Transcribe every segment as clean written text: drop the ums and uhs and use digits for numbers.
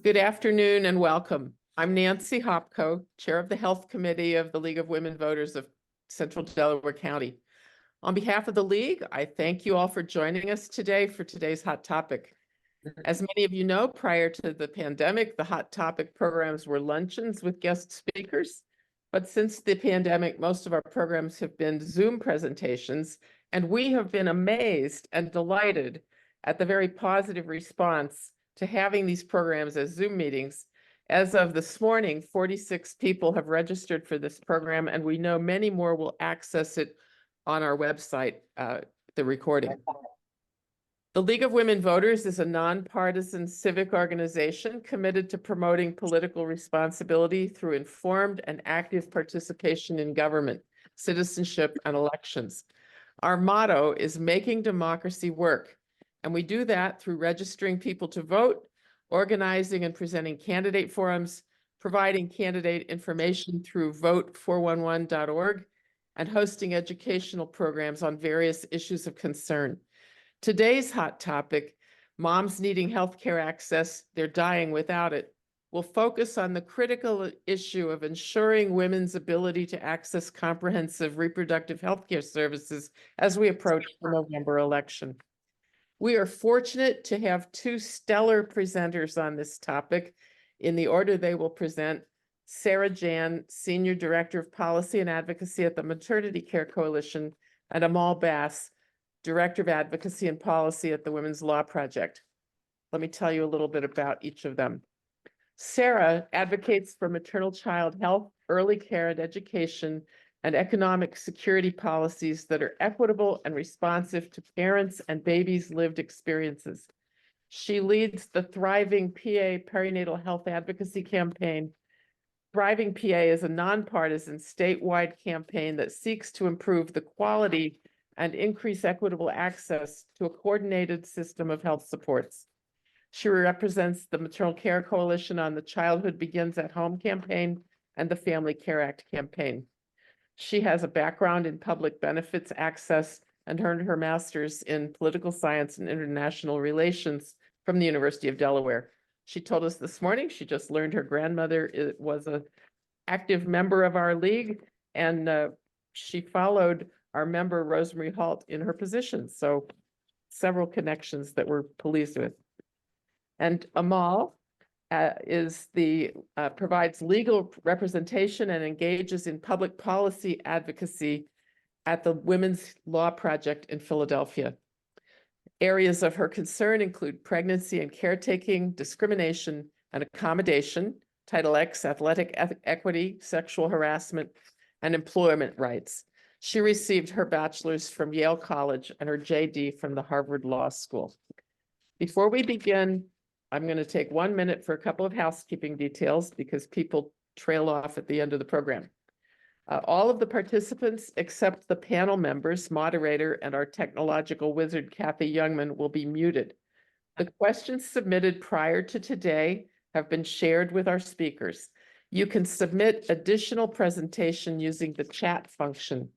Good afternoon and welcome. I'm Nancy Hopko, Chair of the Health Committee of the League of Women Voters of Central Delaware County. On behalf of the League, I thank you all for joining us today for today's hot topic. As many of you know, prior to the pandemic, the hot topic programs were luncheons with guest speakers. But since the pandemic, most of our programs have been Zoom presentations, and we have been amazed and delighted at the very positive response to having these programs as Zoom meetings. As of this morning, 46 people have registered for this program, and we know many more will access it on our website, the recording. The League of Women Voters is a nonpartisan civic organization committed to promoting political responsibility through informed and active participation in government, citizenship, and elections. Our motto is making democracy work, and we do that through registering people to vote, organizing and presenting candidate forums, providing candidate information through vote411.org, and hosting educational programs on various issues of concern. Today's hot topic, moms needing healthcare access, they're dying without it, will focus on the critical issue of ensuring women's ability to access comprehensive reproductive healthcare services as we approach the November election. We are fortunate to have two stellar presenters on this topic. In the order they will present, Sara Jann, Senior Director of Policy and Advocacy at the Maternity Care Coalition, and Amal, Director of Advocacy and Policy at the Women's Law Project. Let me tell you a little bit about each of them. Sara advocates for maternal child health, early care and education, and economic security policies that are equitable and responsive to parents' and babies' lived experiences. She leads the Thriving PA Perinatal Health Advocacy Campaign. Thriving PA is a nonpartisan statewide campaign that seeks to improve the quality and increase equitable access to a coordinated system of health supports. She represents the Maternal Care Coalition on the Childhood Begins at Home campaign and the Family Care Act campaign. She has a background in public benefits access and earned her master's in political science and international relations from the University of Delaware. She told us this morning she just learned her grandmother was an active member of our league, and she followed our member Rosemary Halt in her position. So several connections that we're pleased with. And Amal provides legal representation and engages in public policy advocacy at the Women's Law Project in Philadelphia. Areas of her concern include pregnancy and caretaking, discrimination and accommodation, Title X, athletic equity, sexual harassment, and employment rights. She received her bachelor's from Yale College and her JD from the Harvard Law School. Before we begin, I'm going to take 1 minute for a couple of housekeeping details because people trail off at the end of the program. All of the participants except the panel members, moderator, and our technological wizard, Kathy Youngman, will be muted. The questions submitted prior to today have been shared with our speakers. You can submit additional presentation using the chat function.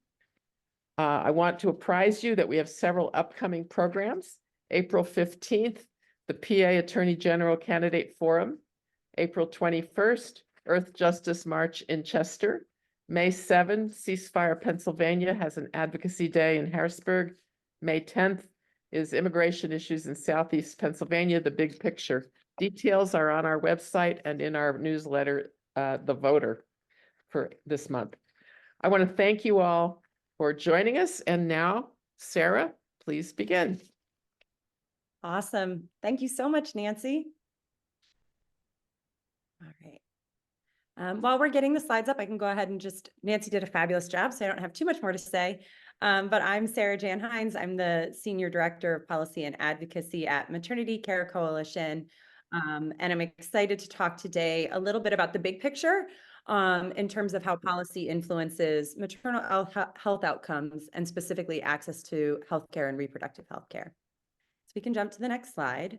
I want to apprise you that we have several upcoming programs. April 15th, the PA Attorney General Candidate Forum. April 21st, Earth Justice March in Chester. May 7, Ceasefire Pennsylvania has an advocacy day in Harrisburg. May 10th is Immigration Issues in Southeast Pennsylvania, the Big Picture. Details are on our website and in our newsletter, The Voter, for this month. I want to thank you all for joining us. And now, Sara, please begin. Awesome. Thank you so much, Nancy. All right. While we're getting the slides up, I can go ahead and Nancy did a fabulous job, so I don't have too much more to say. But I'm Sara Jann. I'm the Senior Director of Policy and Advocacy at Maternity Care Coalition. And I'm excited to talk today a little bit about the big picture in terms of how policy influences maternal health outcomes and specifically access to healthcare and reproductive healthcare. So we can jump to the next slide.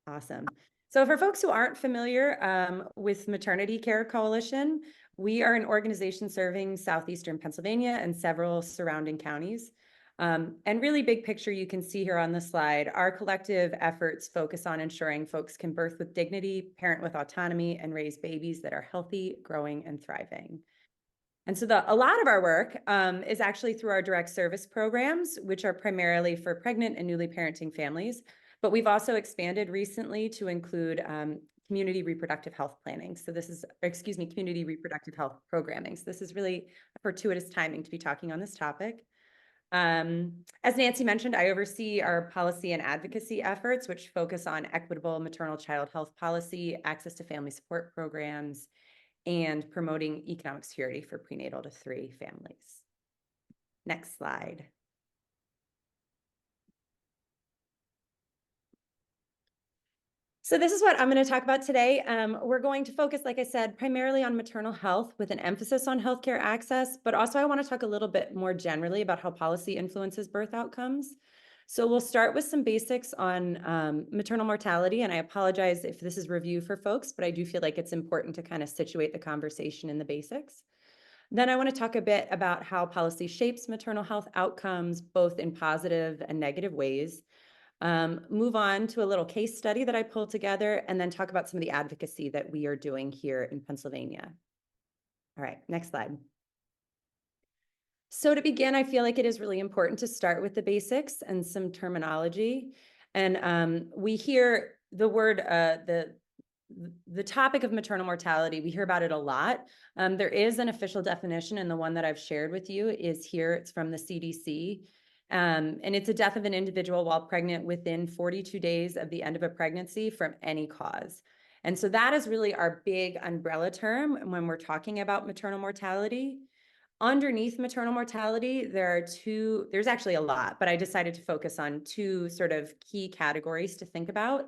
Awesome. So for folks who aren't familiar with Maternity Care Coalition, we are an organization serving southeastern Pennsylvania and several surrounding counties. And really big picture, you can see here on the slide, our collective efforts focus on ensuring folks can birth with dignity, parent with autonomy, and raise babies that are healthy, growing, and thriving. And so a lot of our work is actually through our direct service programs, which are primarily for pregnant and newly parenting families. But we've also expanded recently to include community reproductive health planning. So this is, community reproductive health programming. So this is really a fortuitous timing to be talking on this topic. As Nancy mentioned, I oversee our policy and advocacy efforts, which focus on equitable maternal child health policy, access to family support programs, and promoting economic security for prenatal to 3 families. Next slide. So this is what I'm going to talk about today. We're going to focus, like I said, primarily on maternal health with an emphasis on healthcare access, but also I want to talk a little bit more generally about how policy influences birth outcomes. So we'll start with some basics on maternal mortality, and I apologize if this is review for folks, but I do feel like it's important to kind of situate the conversation in the basics. Then I want to talk a bit about how policy shapes maternal health outcomes, both in positive and negative ways. Move on to a little case study that I pulled together, and then talk about some of the advocacy that we are doing here in Pennsylvania. All right, next slide. So to begin, I feel like it is really important to start with the basics and some terminology. And we hear the word, the topic of maternal mortality, we hear about it a lot. There is an official definition, and the one that I've shared with you is here. It's from the CDC. And it's a death of an individual while pregnant within 42 days of the end of a pregnancy from any cause. And so that is really our big umbrella term when we're talking about maternal mortality. Underneath maternal mortality, there's actually a lot, but I decided to focus on 2 sort of key categories to think about.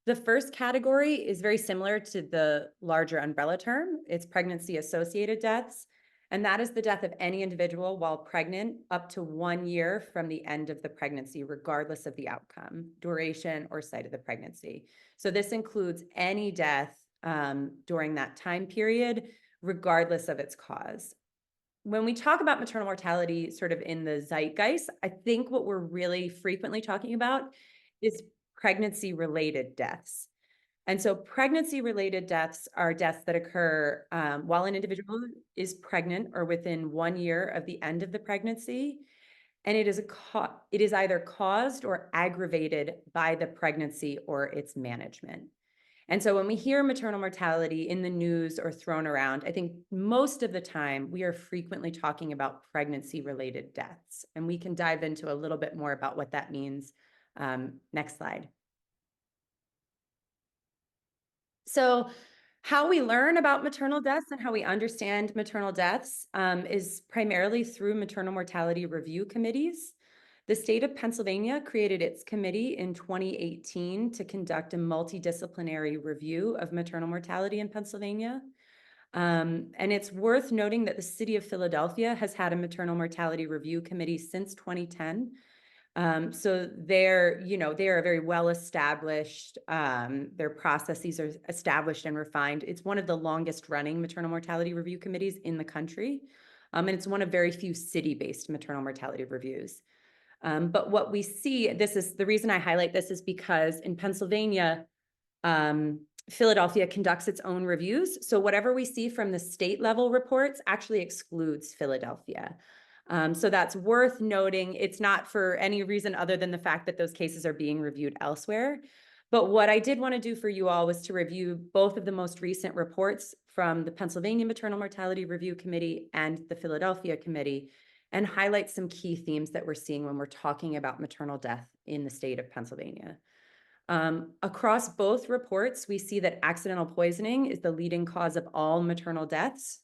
The first category is very similar to the larger umbrella term. It's pregnancy-associated deaths, and that is the death of any individual while pregnant up to 1 year from the end of the pregnancy, regardless of the outcome, duration, or site of the pregnancy. So this includes any death during that time period, regardless of its cause. When we talk about maternal mortality sort of in the zeitgeist, I think what we're really frequently talking about is pregnancy-related deaths. And so pregnancy-related deaths are deaths that occur while an individual is pregnant or within 1 year of the end of the pregnancy. And it is either caused or aggravated by the pregnancy or its management. And so when we hear maternal mortality in the news or thrown around, I think most of the time we are frequently talking about pregnancy-related deaths. And we can dive into a little bit more about what that means. Next slide. So how we learn about maternal deaths and how we understand maternal deaths is primarily through maternal mortality review committees. The state of Pennsylvania created its committee in 2018 to conduct a multidisciplinary review of maternal mortality in Pennsylvania. And it's worth noting that the city of Philadelphia has had a maternal mortality review committee since 2010. So they are a very well-established, their processes are established and refined. It's one of the longest running maternal mortality review committees in the country. And it's one of very few city-based maternal mortality reviews. But what we see, this is the reason I highlight this is because in Pennsylvania, Philadelphia conducts its own reviews. So whatever we see from the state level reports actually excludes Philadelphia. So that's worth noting. It's not for any reason other than the fact that those cases are being reviewed elsewhere. But what I did want to do for you all was to review both of the most recent reports from the Pennsylvania Maternal Mortality Review Committee and the Philadelphia Committee, and highlight some key themes that we're seeing when we're talking about maternal death in the state of Pennsylvania. Across both reports, we see that accidental poisoning is the leading cause of all maternal deaths,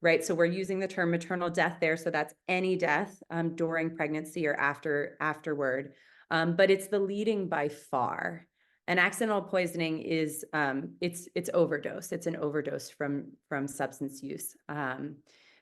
right? So we're using the term maternal death there, so that's any death during pregnancy or afterward, but it's the leading by far. And accidental poisoning is it's overdose. It's an overdose from substance use.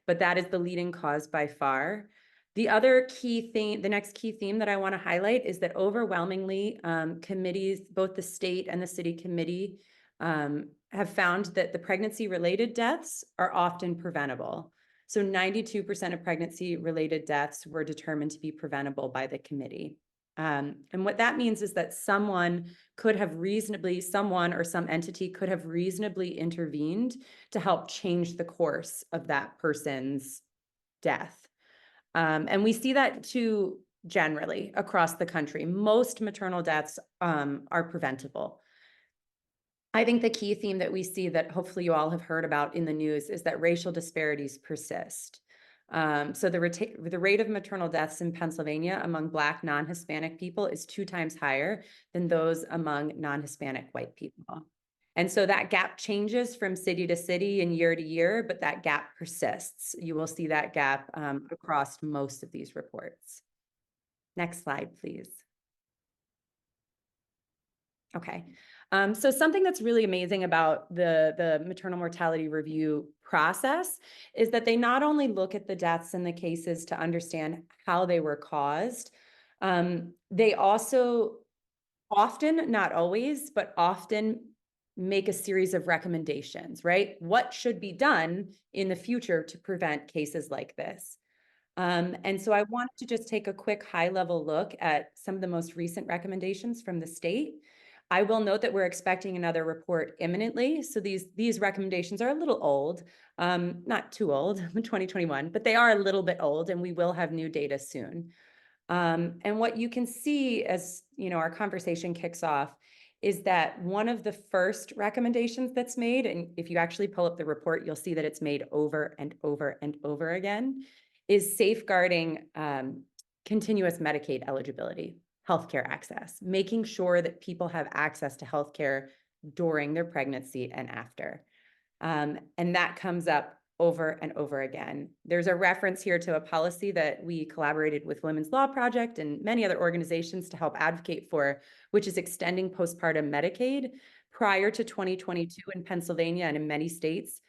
But that is the leading cause by far. The other key theme, the next key theme that I want to highlight is that overwhelmingly committees, both the state and the city committee, have found that the pregnancy-related deaths are often preventable. So 92% of pregnancy-related deaths were determined to be preventable by the committee. And what that means is that someone or some entity could have reasonably intervened to help change the course of that person's death. And we see that too generally across the country. Most maternal deaths are preventable. I think the key theme that we see that hopefully you all have heard about in the news is that racial disparities persist. So the rate of maternal deaths in Pennsylvania among Black non-Hispanic people is 2 times higher than those among non-Hispanic white people. And so that gap changes from city to city and year to year, but that gap persists. You will see that gap across most of these reports. Next slide, please. Okay. So something that's really amazing about the maternal mortality review process is that they not only look at the deaths and the cases to understand how they were caused, they also often, not always, but often make a series of recommendations, right? What should be done in the future to prevent cases like this? And so I wanted to just take a quick high-level look at some of the most recent recommendations from the state. I will note that we're expecting another report imminently. So these recommendations are a little old, not too old, 2021, but they are a little bit old, and we will have new data soon. And what you can see as our conversation kicks off is that one of the first recommendations that's made, and if you actually pull up the report, you'll see that it's made over and over and over again, is safeguarding continuous Medicaid eligibility, healthcare access, making sure that people have access to healthcare during their pregnancy and after. And that comes up over and over again. There's a reference here to a policy that we collaborated with Women's Law Project and many other organizations to help advocate for, which is extending postpartum Medicaid. Prior to 2022 in Pennsylvania and in many states,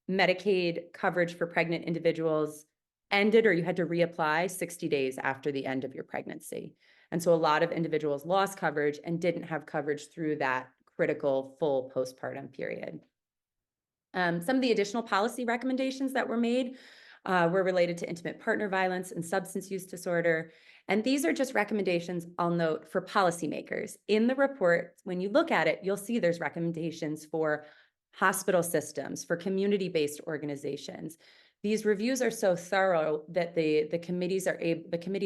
Medicaid coverage for pregnant individuals ended, or you had to reapply 60 days after the end of your pregnancy. And so a lot of individuals lost coverage and didn't have coverage through that critical full postpartum period. Some of the additional policy recommendations that were made were related to intimate partner violence and substance use disorder. And these are just recommendations, I'll note, for policymakers. In the report, when you look at it, you'll see there's recommendations for hospital systems, for community-based organizations. These reviews are so thorough that the committee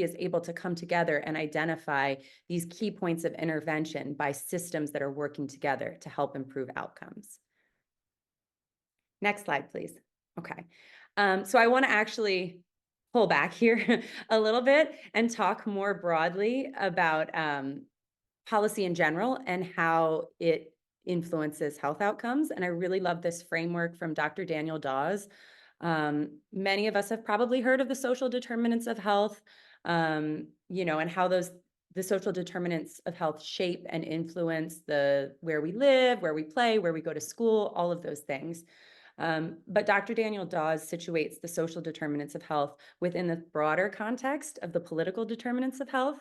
is able to come together and identify these key points of intervention by systems that are working together to help improve outcomes. Next slide, please. Okay. So I want to actually pull back here a little bit and talk more broadly about policy in general and how it influences health outcomes. And I really love this framework from Dr. Daniel Dawes. Many of us have probably heard of the social determinants of health, and how the social determinants of health shape and influence where we live, where we play, where we go to school, all of those things. But Dr. Daniel Dawes situates the social determinants of health within the broader context of the political determinants of health.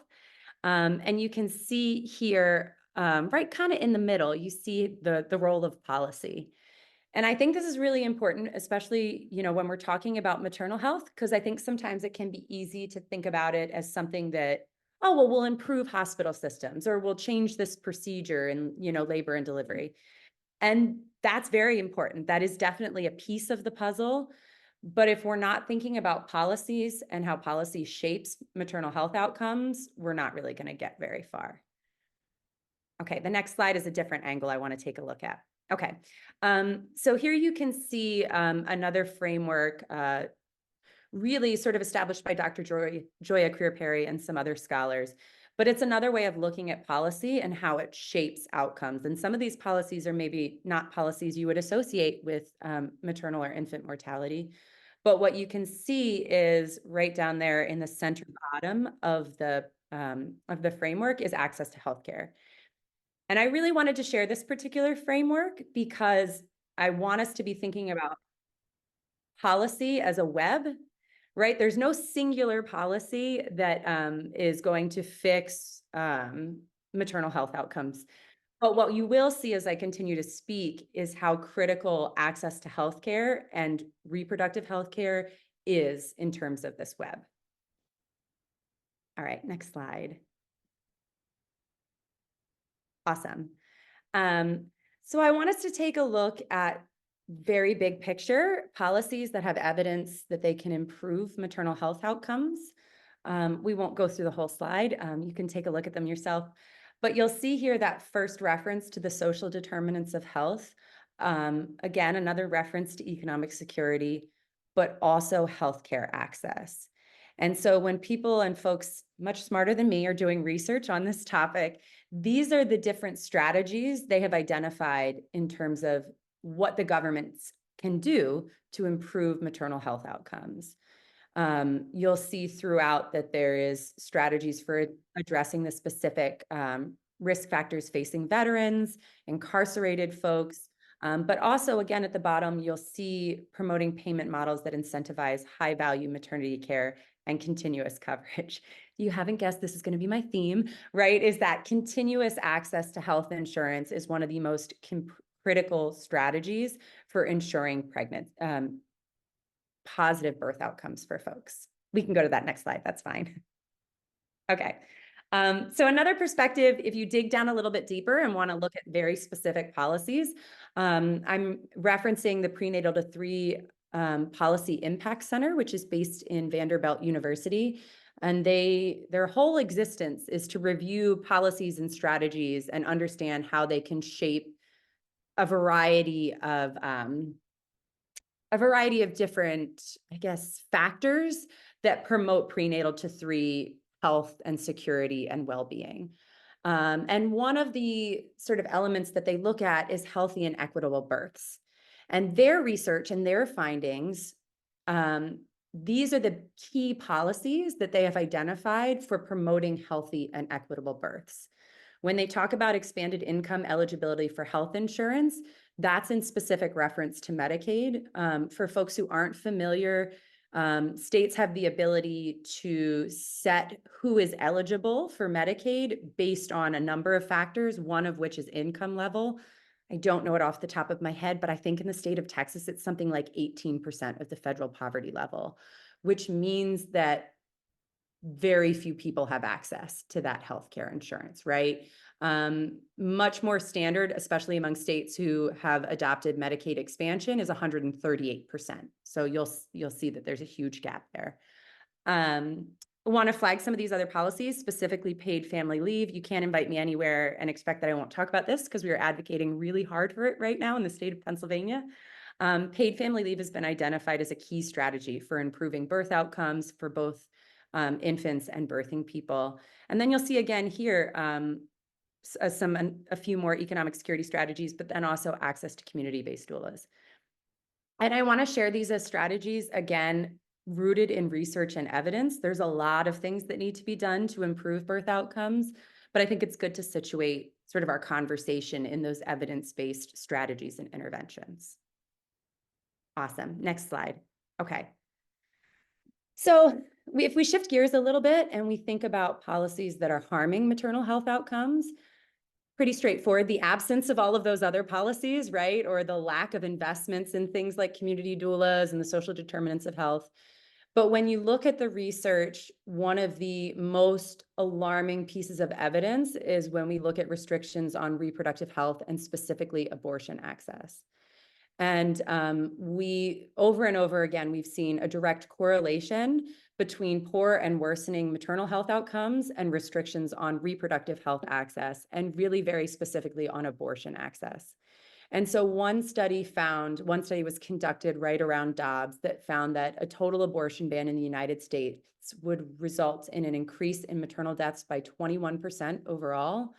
And you can see here, right kind of in the middle, you see the role of policy. And I think this is really important, especially, when we're talking about maternal health, because I think sometimes it can be easy to think about it as something that, oh, well, we'll improve hospital systems or we'll change this procedure in, labor and delivery. And that's very important. That is definitely a piece of the puzzle. But if we're not thinking about policies and how policy shapes maternal health outcomes, we're not really going to get very far. Okay, the next slide is a different angle I want to take a look at. Okay, so here you can see another framework really sort of established by Dr. Joya Creer-Perry and some other scholars. But it's another way of looking at policy and how it shapes outcomes. And some of these policies are maybe not policies you would associate with maternal or infant mortality. But what you can see is right down there in the center bottom of the framework is access to healthcare. And I really wanted to share this particular framework because I want us to be thinking about policy as a web, right? There's no singular policy that is going to fix maternal health outcomes. But what you will see as I continue to speak is how critical access to healthcare and reproductive healthcare is in terms of this web. All right, next slide. Awesome. So I want us to take a look at very big picture policies that have evidence that they can improve maternal health outcomes. We won't go through the whole slide. You can take a look at them yourself, but you'll see here that first reference to the social determinants of health. Again, another reference to economic security, but also healthcare access. And so when people and folks much smarter than me are doing research on this topic, these are the different strategies they have identified in terms of what the governments can do to improve maternal health outcomes. You'll see throughout that there is strategies for addressing the specific risk factors facing veterans, incarcerated folks, but also, again, at the bottom, you'll see promoting payment models that incentivize high-value maternity care and continuous coverage. You haven't guessed this is going to be my theme, right? Is that continuous access to health insurance is one of the most critical strategies for ensuring positive birth outcomes for folks. We can go to that next slide. That's fine. Okay. So another perspective, if you dig down a little bit deeper and want to look at very specific policies, I'm referencing the Prenatal to 3 Policy Impact Center, which is based in Vanderbilt University. And their whole existence is to review policies and strategies and understand how they can shape a variety of different, I guess, factors that promote prenatal to 3 health and security and well-being. And one of the sort of elements that they look at is healthy and equitable births. And their research and their findings, these are the key policies that they have identified for promoting healthy and equitable births. When they talk about expanded income eligibility for health insurance, that's in specific reference to Medicaid. For folks who aren't familiar, states have the ability to set who is eligible for Medicaid based on a number of factors, one of which is income level. I don't know it off the top of my head, but I think in the state of Texas, it's something like 18% of the federal poverty level, which means that very few people have access to that healthcare insurance, right? Much more standard, especially among states who have adopted Medicaid expansion, is 138%. So you'll see that there's a huge gap there. I want to flag some of these other policies, specifically paid family leave. You can't invite me anywhere and expect that I won't talk about this because we are advocating really hard for it right now in the state of Pennsylvania. Paid family leave has been identified as a key strategy for improving birth outcomes for both infants and birthing people. And then you'll see again here a few more economic security strategies, but then also access to community-based doulas. And I want to share these as strategies, again, rooted in research and evidence. There's a lot of things that need to be done to improve birth outcomes, but I think it's good to situate sort of our conversation in those evidence-based strategies and interventions. Awesome. Next slide. Okay. So if we shift gears a little bit and we think about policies that are harming maternal health outcomes, pretty straightforward. The absence of all of those other policies, right? Or the lack of investments in things like community doulas and the social determinants of health. But when you look at the research, one of the most alarming pieces of evidence is when we look at restrictions on reproductive health and specifically abortion access. And we, over and over again, we've seen a direct correlation between poor and worsening maternal health outcomes and restrictions on reproductive health access, and really very specifically on abortion access. And so one study was conducted right around Dobbs that found that a total abortion ban in the United States would result in an increase in maternal deaths by 21% overall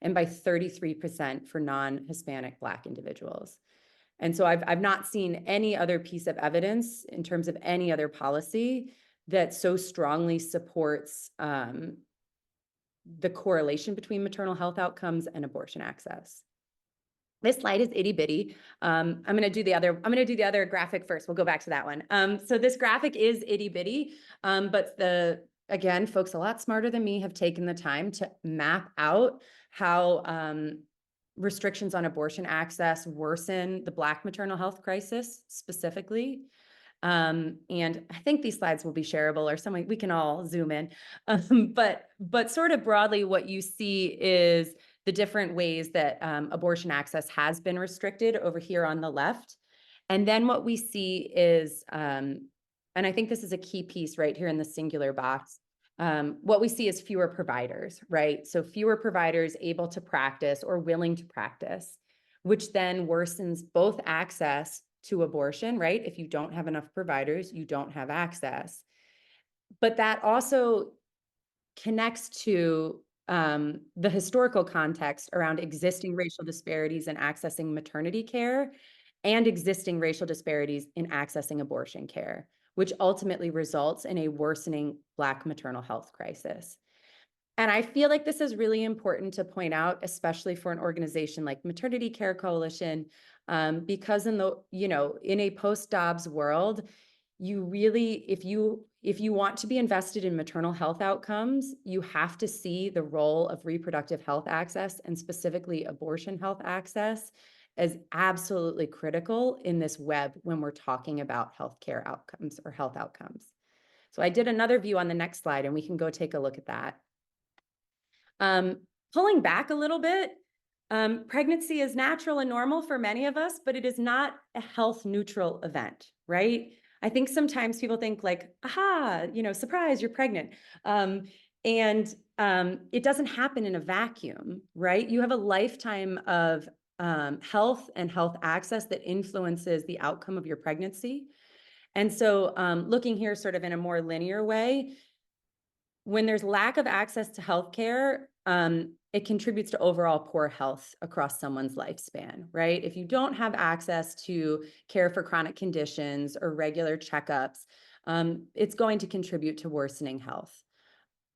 and by 33% for non-Hispanic Black individuals. And so I've not seen any other piece of evidence in terms of any other policy that so strongly supports the correlation between maternal health outcomes and abortion access. This slide is itty bitty. I'm going to do the other graphic first. We'll go back to that one. So this graphic is itty bitty, but again, folks a lot smarter than me have taken the time to map out how restrictions on abortion access worsen the Black maternal health crisis specifically. And I think these slides will be shareable or something we can all zoom in. But sort of broadly, what you see is the different ways that abortion access has been restricted over here on the left. And then what we see is, and I think this is a key piece right here in the singular box, what we see is fewer providers, right? So fewer providers able to practice or willing to practice, which then worsens both access to abortion, right? If you don't have enough providers, you don't have access. But that also connects to the historical context around existing racial disparities in accessing maternity care and existing racial disparities in accessing abortion care, which ultimately results in a worsening Black maternal health crisis. And I feel like this is really important to point out, especially for an organization like Maternity Care Coalition, because in a post-Dobbs world, you really, if you want to be invested in maternal health outcomes, you have to see the role of reproductive health access and specifically abortion health access as absolutely critical in this web when we're talking about healthcare outcomes or health outcomes. So I did another view on the next slide, and we can go take a look at that. Pulling back a little bit, pregnancy is natural and normal for many of us, but it is not a health neutral event, right? I think sometimes people think like, aha, surprise, you're pregnant. And it doesn't happen in a vacuum, right? You have a lifetime of health and health access that influences the outcome of your pregnancy. And so looking here sort of in a more linear way, when there's lack of access to healthcare, it contributes to overall poor health across someone's lifespan, right? If you don't have access to care for chronic conditions or regular checkups, it's going to contribute to worsening health.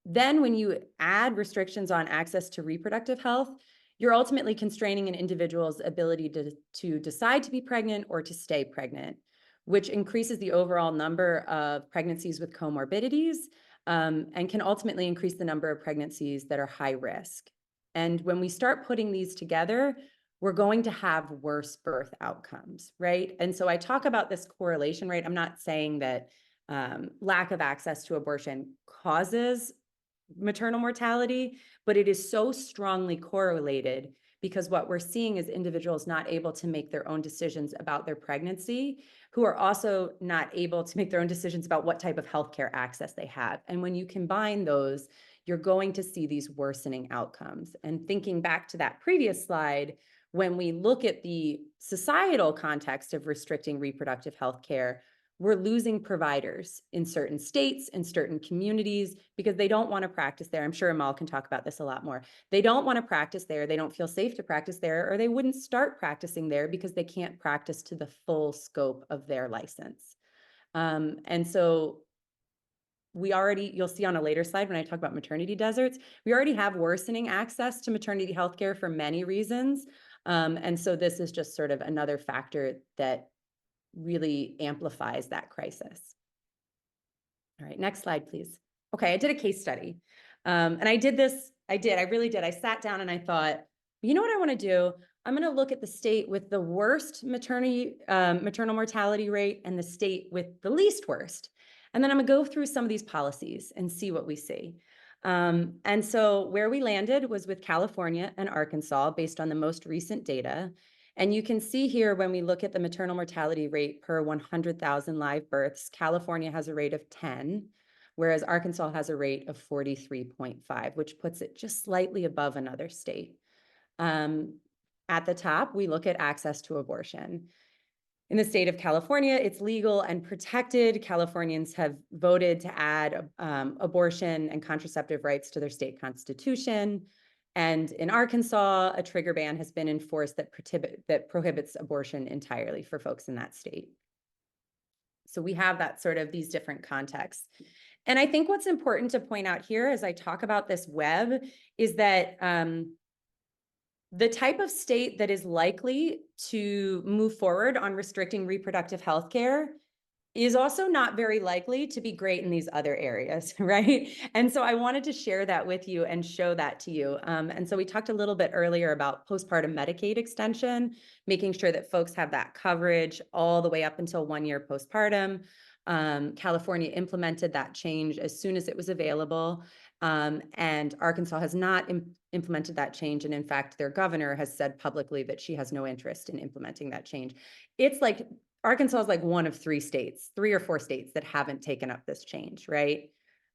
Then when you add restrictions on access to reproductive health, you're ultimately constraining an individual's ability to decide to be pregnant or to stay pregnant, which increases the overall number of pregnancies with comorbidities, and can ultimately increase the number of pregnancies that are high risk. And when we start putting these together, we're going to have worse birth outcomes, right? And so I talk about this correlation, right? I'm not saying that lack of access to abortion causes maternal mortality, but it is so strongly correlated because what we're seeing is individuals not able to make their own decisions about their pregnancy, who are also not able to make their own decisions about what type of healthcare access they have. And when you combine those, you're going to see these worsening outcomes. And thinking back to that previous slide, when we look at the societal context of restricting reproductive health care, we're losing providers in certain states, in certain communities, because they don't want to practice there. I'm sure Amal can talk about this a lot more. They don't want to practice there. They don't feel safe to practice there, or they wouldn't start practicing there because they can't practice to the full scope of their license. And so you'll see on a later slide when I talk about maternity deserts, we already have worsening access to maternity health care for many reasons. And so this is just sort of another factor that really amplifies that crisis. All right, next slide, please. Okay, I did a case study. And I really did. I sat down and I thought, you know what I want to do? I'm going to look at the state with the worst maternal mortality rate and the state with the least worst. And then I'm going to go through some of these policies and see what we see. And so where we landed was with California and Arkansas based on the most recent data. And you can see here when we look at the maternal mortality rate per 100,000 live births, California has a rate of 10, whereas Arkansas has a rate of 43.5, which puts it just slightly above another state. At the top, we look at access to abortion. In the state of California, it's legal and protected. Californians have voted to add abortion and contraceptive rights to their state constitution. And in Arkansas, a trigger ban has been enforced that prohibits abortion entirely for folks in that state. So we have that sort of these different contexts. And I think what's important to point out here as I talk about this web is that the type of state that is likely to move forward on restricting reproductive health care is also not very likely to be great in these other areas, right? And so I wanted to share that with you and show that to you. And so we talked a little bit earlier about postpartum Medicaid extension, making sure that folks have that coverage all the way up until 1 year postpartum. California implemented that change as soon as it was available. And Arkansas has not implemented that change. And in fact, their governor has said publicly that she has no interest in implementing that change. It's like Arkansas is like one of 3 or 4 states that haven't taken up this change, right?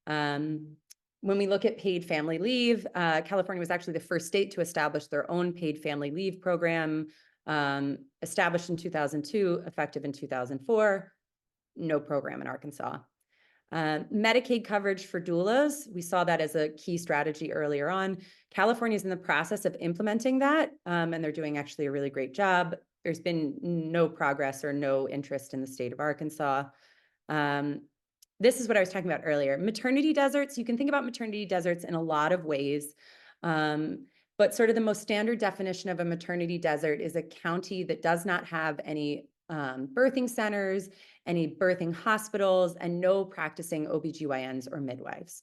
When we look at paid family leave, California was actually the first state to establish their own paid family leave program, established in 2002, effective in 2004. No program in Arkansas. Medicaid coverage for doulas, we saw that as a key strategy earlier on. California is in the process of implementing that, and they're doing actually a really great job. There's been no progress or no interest in the state of Arkansas. This is what I was talking about earlier. Maternity deserts, you can think about maternity deserts in a lot of ways, but sort of the most standard definition of a maternity desert is a county that does not have any birthing centers, any birthing hospitals, and no practicing OBGYNs or midwives.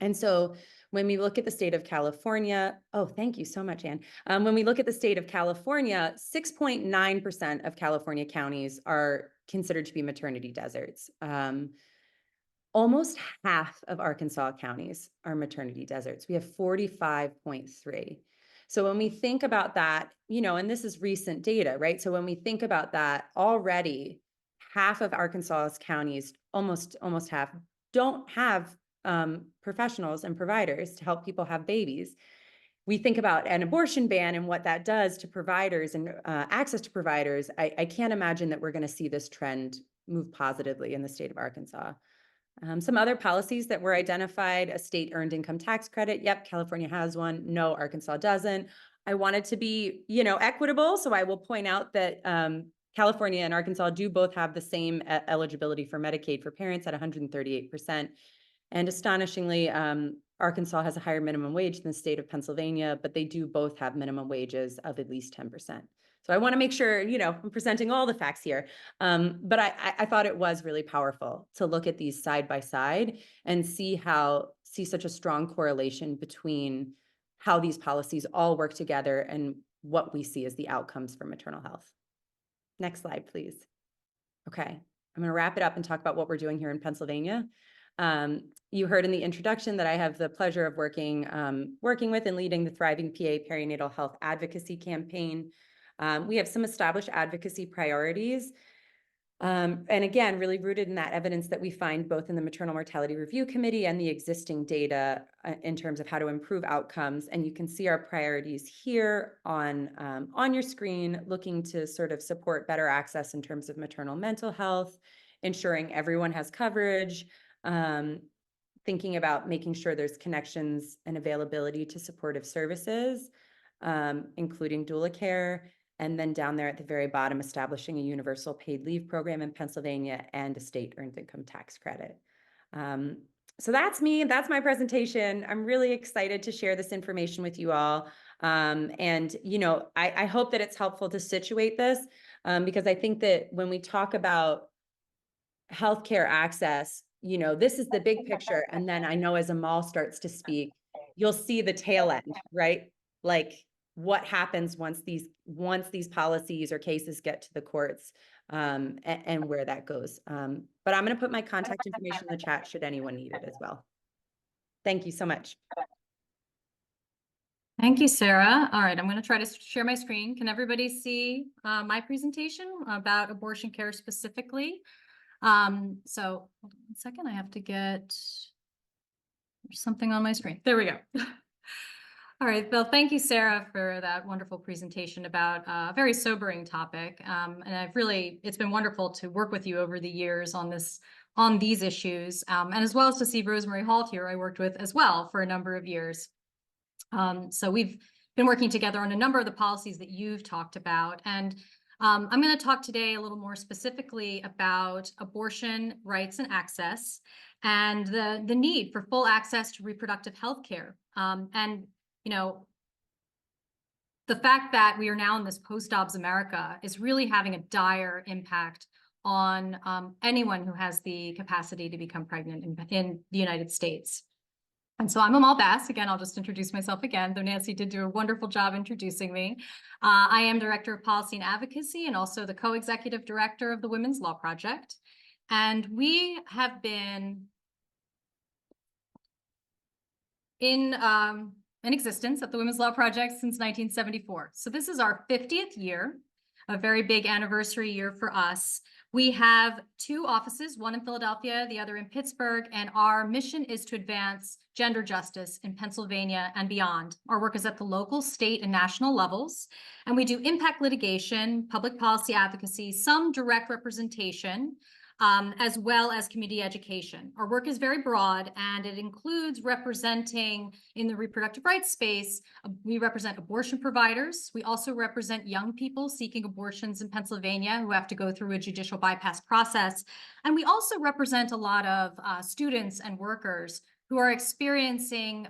And so when we look at the state of California, oh, thank you so much, Ann. When we look at the state of California, 6.9% of California counties are considered to be maternity deserts. Almost half of Arkansas counties are maternity deserts. We have 45.3. So when we think about that, you know, and this is recent data, right? So when we think about that, already half of Arkansas's counties, almost half, don't have professionals and providers to help people have babies. We think about an abortion ban and what that does to providers and access to providers. I can't imagine that we're going to see this trend move positively in the state of Arkansas. Some other policies that were identified: a state earned income tax credit. Yep, California has one. No, Arkansas doesn't. I wanted to be, you know, equitable. So I will point out that California and Arkansas do both have the same eligibility for Medicaid for parents at 138%. And astonishingly, Arkansas has a higher minimum wage than the state of Pennsylvania, but they do both have minimum wages of at least 10%. So I want to make sure, you know, I'm presenting all the facts here. But I thought it was really powerful to look at these side by side and see such a strong correlation between how these policies all work together and what we see as the outcomes for maternal health. Next slide, please. Okay, I'm going to wrap it up and talk about what we're doing here in Pennsylvania. You heard in the introduction that I have the pleasure of working with and leading the Thriving PA Perinatal Health Advocacy campaign. We have some established advocacy priorities, and again, really rooted in that evidence that we find both in the Maternal Mortality Review Committee and the existing data in terms of how to improve outcomes. And you can see our priorities here on your screen, looking to sort of support better access in terms of maternal mental health, ensuring everyone has coverage, thinking about making sure there's connections and availability to supportive services, including doula care. And then down there at the very bottom, establishing a universal paid leave program in Pennsylvania and a state earned income tax credit. So that's me. That's my presentation. I'm really excited to share this information with you all. And, you know, I hope that it's helpful to situate this because I think that when we talk about healthcare access, you know, this is the big picture. And then I know as Amal starts to speak, you'll see the tail end, right? Like, what happens once these policies or cases get to the courts, and where that goes. But I'm going to put my contact information in the chat should anyone need it as well. Thank you so much. Thank you, Sarah. All right, I'm going to try to share my screen. Can everybody see my presentation about abortion care specifically? So hold on 1 second, I have to get something on my screen. There we go. All right, Bill, thank you, Sarah, for that wonderful presentation about a very sobering topic. And it's been wonderful to work with you over the years on these issues, and as well as to see Rosemary Halt here, I worked with as well for a number of years. So we've been working together on a number of the policies that you've talked about. And I'm going to talk today a little more specifically about abortion rights and access and the need for full access to reproductive health care. And you know, the fact that we are now in this post-Dobbs America is really having a dire impact on anyone who has the capacity to become pregnant in the United States. And so I'm Amal. Again, I'll just introduce myself again, though Nancy did do a wonderful job introducing me. I am Director of Policy and Advocacy and also the co-executive director of the Women's Law Project. And we have been in existence at the Women's Law Project since 1974. So this is our 50th year, a very big anniversary year for us. We have 2 offices, one in Philadelphia, the other in Pittsburgh, and our mission is to advance gender justice in Pennsylvania and beyond. Our work is at the local, state, and national levels, and we do impact litigation, public policy advocacy, some direct representation, as well as community education. Our work is very broad, and it includes representing in the reproductive rights space. We represent abortion providers. We also represent young people seeking abortions in Pennsylvania who have to go through a judicial bypass process. And we also represent a lot of students and workers who are experiencing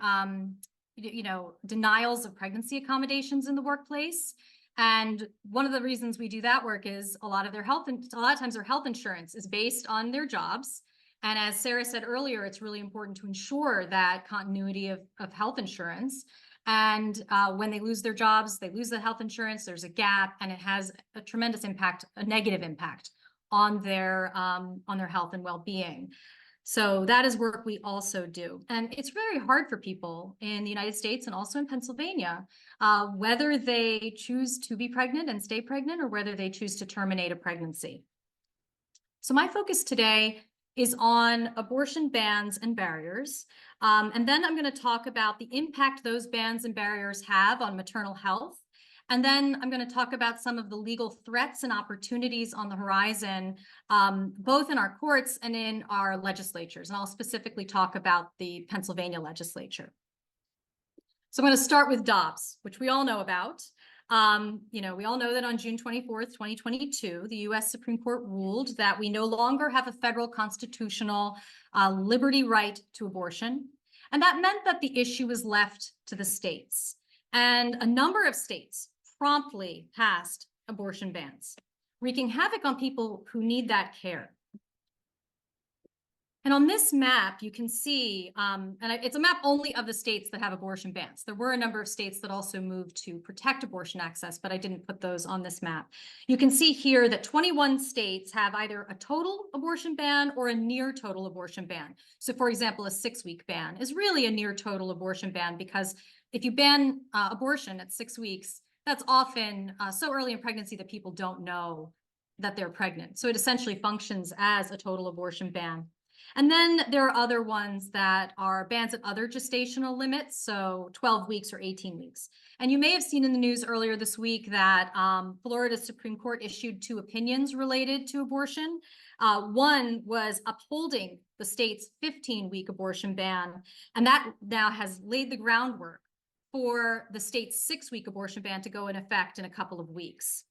denials of pregnancy accommodations in the workplace. And one of the reasons we do that work is a lot of times their health insurance is based on their jobs. And as Sara said earlier, it's really important to ensure that continuity of health insurance. And when they lose their jobs, they lose the health insurance, there's a gap, and it has a tremendous impact, a negative impact on their health and well-being. So that is work we also do. And it's very hard for people in the United States and also in Pennsylvania, whether they choose to be pregnant and stay pregnant or whether they choose to terminate a pregnancy. So my focus today is on abortion bans and barriers. And then I'm going to talk about the impact those bans and barriers have on maternal health. And then I'm going to talk about some of the legal threats and opportunities on the horizon, both in our courts and in our legislatures. And I'll specifically talk about the Pennsylvania legislature. So I'm going to start with Dobbs, which we all know about. We all know that on June 24th, 2022, the U.S. Supreme Court ruled that we no longer have a federal constitutional liberty right to abortion. And that meant that the issue was left to the states. And a number of states promptly passed abortion bans, wreaking havoc on people who need that care. And on this map, you can see, it's a map only of the states that have abortion bans. There were a number of states that also moved to protect abortion access, but I didn't put those on this map. You can see here that 21 states have either a total abortion ban or a near total abortion ban. So for example, a 6-week ban is really a near total abortion ban, because if you ban abortion at 6 weeks, that's often so early in pregnancy that people don't know that they're pregnant. So it essentially functions as a total abortion ban. And then there are other ones that are bans at other gestational limits, so 12 weeks or 18 weeks. And you may have seen in the news earlier this week that Florida Supreme Court issued 2 opinions related to abortion. One was upholding the state's 15-week abortion ban, and that now has laid the groundwork for the state's 6-week abortion ban to go in effect in a couple of weeks.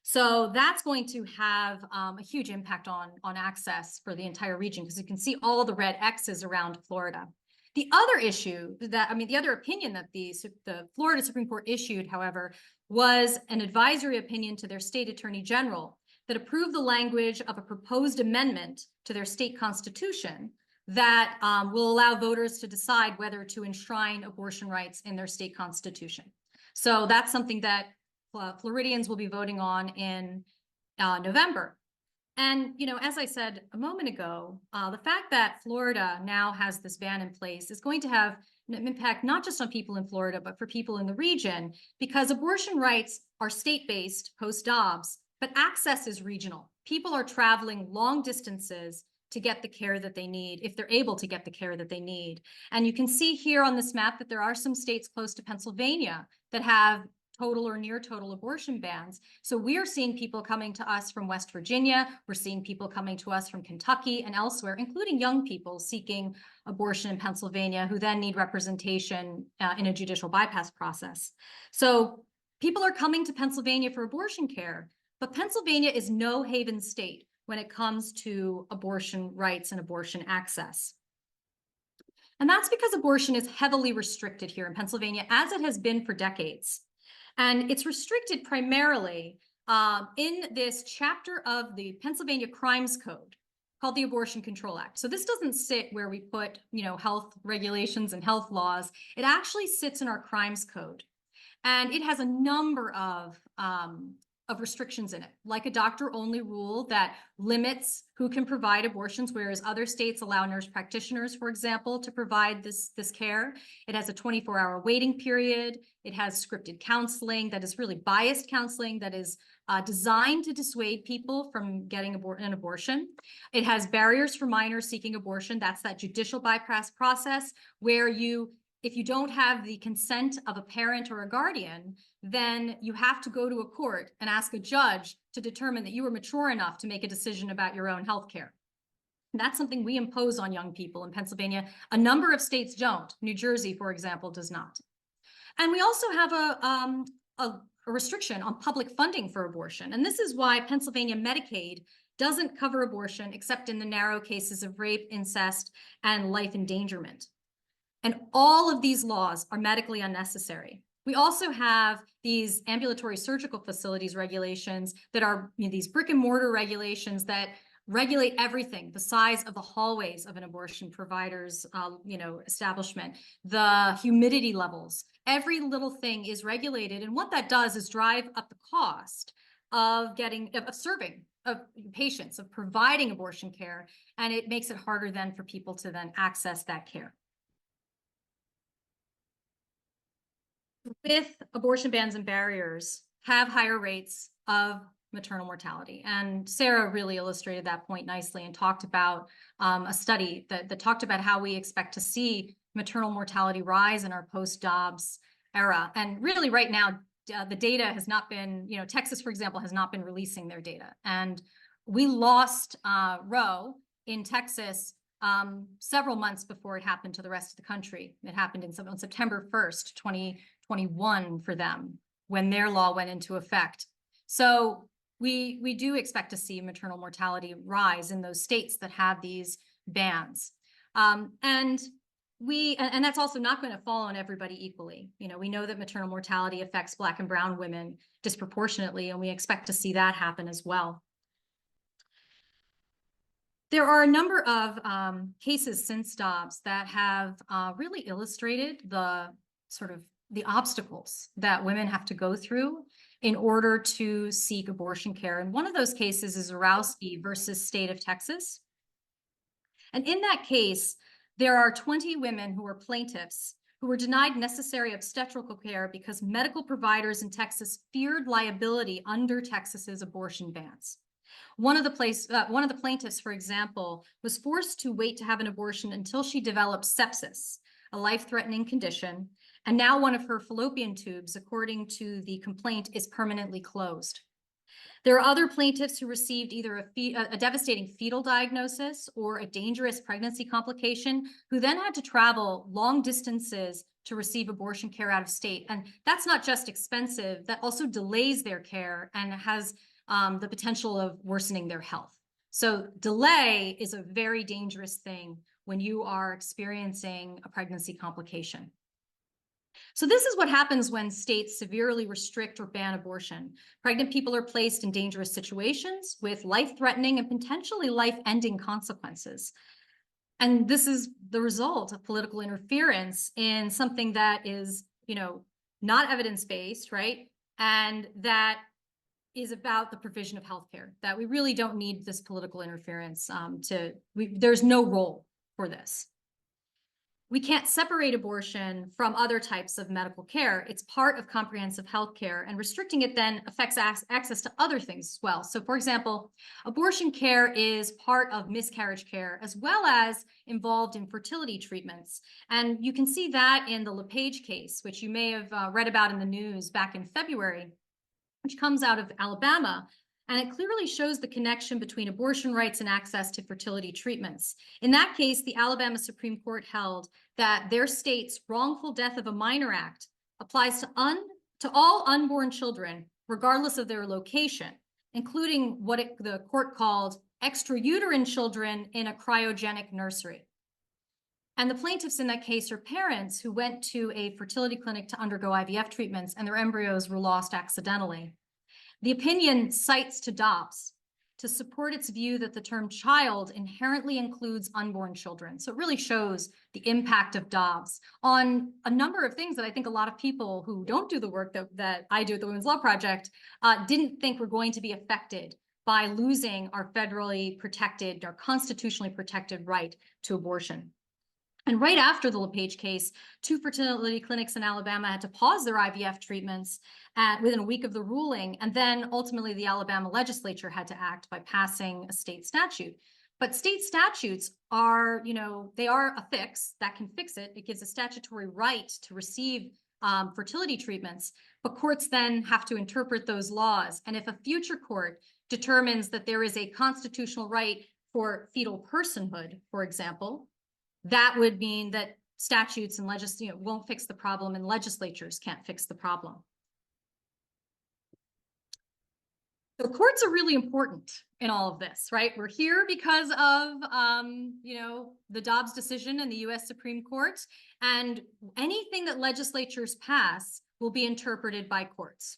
So that's going to have a huge impact on access for the entire region, because you can see all the red X's around Florida. The other issue the other opinion that the Florida Supreme Court issued, however, was an advisory opinion to their state attorney general that approved the language of a proposed amendment to their state constitution that will allow voters to decide whether to enshrine abortion rights in their state constitution. So that's something that Floridians will be voting on in November. And, as I said a moment ago, the fact that Florida now has this ban in place is going to have an impact not just on people in Florida, but for people in the region, because abortion rights are state-based post-Dobbs, but access is regional. People are traveling long distances to get the care that they need, if they're able to get the care that they need. And you can see here on this map that there are some states close to Pennsylvania that have total or near total abortion bans. So we're seeing people coming to us from West Virginia. We're seeing people coming to us from Kentucky and elsewhere, including young people seeking abortion in Pennsylvania who then need representation in a judicial bypass process. So people are coming to Pennsylvania for abortion care, but Pennsylvania is no haven state when it comes to abortion rights and abortion access. And that's because abortion is heavily restricted here in Pennsylvania, as it has been for decades. And it's restricted primarily in this chapter of the Pennsylvania Crimes Code called the Abortion Control Act. So this doesn't sit where we put, health regulations and health laws. It actually sits in our crimes code. And it has a number of restrictions in it, like a doctor-only rule that limits who can provide abortions, whereas other states allow nurse practitioners, for example, to provide this care. It has a 24-hour waiting period. It has scripted counseling that is really biased counseling that is designed to dissuade people from getting an abortion. It has barriers for minors seeking abortion. That's that judicial bypass process where if you don't have the consent of a parent or a guardian, then you have to go to a court and ask a judge to determine that you are mature enough to make a decision about your own health care. And that's something we impose on young people in Pennsylvania. A number of states don't. New Jersey, for example, does not. And we also have a restriction on public funding for abortion. And this is why Pennsylvania Medicaid doesn't cover abortion except in the narrow cases of rape, incest, and life endangerment. And all of these laws are medically unnecessary. We also have these ambulatory surgical facilities regulations that are these brick and mortar regulations that regulate everything, the size of the hallways of an abortion provider's establishment, the humidity levels, every little thing is regulated. And what that does is drive up the cost of serving of patients, of providing abortion care. And it makes it harder then for people to then access that care. With abortion bans and barriers have higher rates of maternal mortality. And Sara really illustrated that point nicely and talked about a study that talked about how we expect to see maternal mortality rise in our post-Dobbs era. And really right now, the data has not been, Texas, for example, has not been releasing their data. And we lost Roe in Texas several months before it happened to the rest of the country. It happened on September 1st, 2021 for them when their law went into effect. So we do expect to see maternal mortality rise in those states that have these bans. And that's also not going to fall on everybody equally. We know that maternal mortality affects Black and brown women disproportionately, and we expect to see that happen as well. There are a number of cases since Dobbs that have really illustrated the obstacles that women have to go through in order to seek abortion care. And one of those cases is Zarowski versus State of Texas. And in that case, there are 20 women who are plaintiffs who were denied necessary obstetrical care because medical providers in Texas feared liability under Texas's abortion bans. One of the plaintiffs, for example, was forced to wait to have an abortion until she developed sepsis, a life-threatening condition, and now one of her fallopian tubes, according to the complaint, is permanently closed. There are other plaintiffs who received either a devastating fetal diagnosis or a dangerous pregnancy complication, who then had to travel long distances to receive abortion care out of state. And that's not just expensive, that also delays their care and has the potential of worsening their health. So delay is a very dangerous thing when you are experiencing a pregnancy complication. So this is what happens when states severely restrict or ban abortion. Pregnant people are placed in dangerous situations with life-threatening and potentially life-ending consequences. And this is the result of political interference in something that is, not evidence-based, right? And that is about the provision of healthcare, that we really don't need this political interference there's no role for this. We can't separate abortion from other types of medical care. It's part of comprehensive health care, and restricting it then affects access to other things as well. So for example, abortion care is part of miscarriage care as well as involved in fertility treatments. And you can see that in the LePage case, which you may have read about in the news back in February, which comes out of Alabama. And it clearly shows the connection between abortion rights and access to fertility treatments. In that case, the Alabama Supreme Court held that their state's Wrongful Death of a Minor Act applies to all unborn children, regardless of their location, including what the court called extrauterine children in a cryogenic nursery. And the plaintiffs in that case are parents who went to a fertility clinic to undergo IVF treatments, and their embryos were lost accidentally. The opinion cites to Dobbs to support its view that the term child inherently includes unborn children. So it really shows the impact of Dobbs on a number of things that I think a lot of people who don't do the work that I do at the Women's Law Project didn't think were going to be affected by losing our federally protected, our constitutionally protected right to abortion. And right after the LePage case, 2 fertility clinics in Alabama had to pause their IVF treatments within a week of the ruling. And then ultimately the Alabama legislature had to act by passing a state statute. But state statutes are, they are a fix that can fix it. It gives a statutory right to receive fertility treatments, but courts then have to interpret those laws. And if a future court determines that there is a constitutional right for fetal personhood, for example, that would mean that statutes and won't fix the problem and legislatures can't fix the problem. So courts are really important in all of this, right? We're here because of, the Dobbs decision in the U.S. Supreme Court, and anything that legislatures pass will be interpreted by courts.